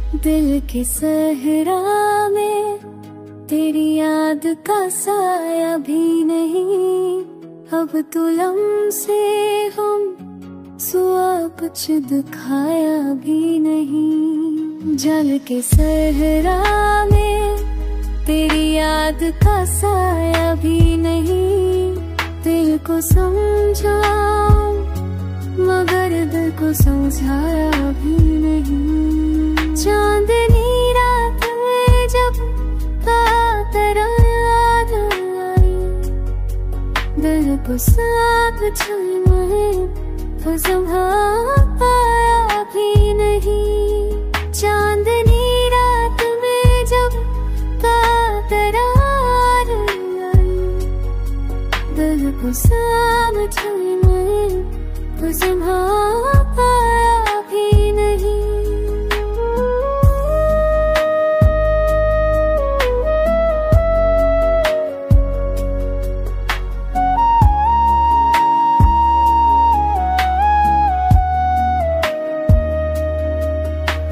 दिल के सहरा में तेरी याद का साया भी नहीं। अब तो लम्से हम सुआ कुछ दिखाया भी नहीं। जल के सहरा में तेरी याद का साया भी नहीं। दिल को समझाऊं मगर दिल को समझाया भी नहीं। चांदनी रात में जब तेरा याद आई, दिल को साथ छाए तो संभाला भी नहीं। चांदनी रात में जब तेरा याद आई, दिल को साथ छाए तो संभाला भी नहीं।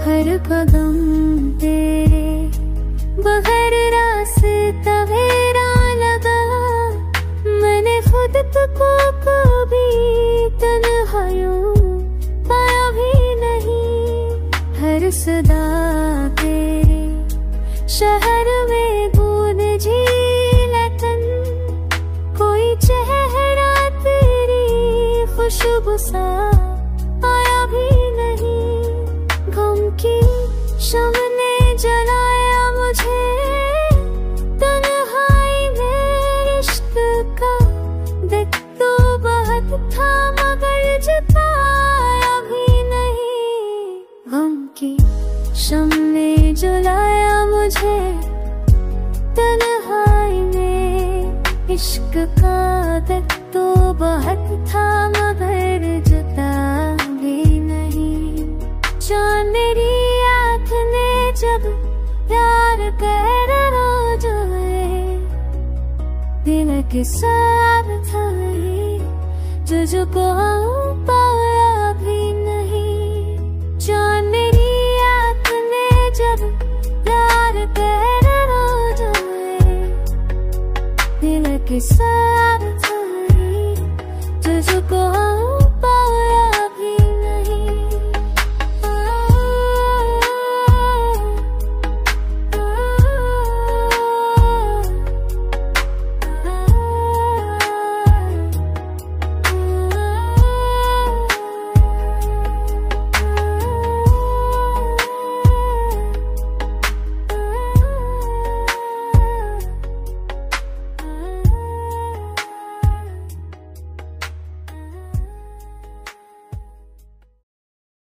हर कदम तेरे बगैर रास्ता मेरा लगा। मैंने खुद को कभी तन्हाइयों पाया भी नहीं। हर सदा तेरे शहर में गूंजी लेकिन कोई चेहरा तेरी खुशबू सा आया भी नहीं। गम की शम्म ने जलाया मुझे तन्हाई में। इश्क का दिख तो बहुत था मगर जताया भी नहीं। गम की शम्म ने जलाया मुझे तन्हाई में। इश्क का दिख तो बहुत था मगर जताया भी नहीं। जान मेरी आँख ने जब प्यार कर रोजाए, दिल के साथ था तुझको पाया भी नहीं। जान मेरी आँख ने जब प्यार कर रोजाए, दिल के साथ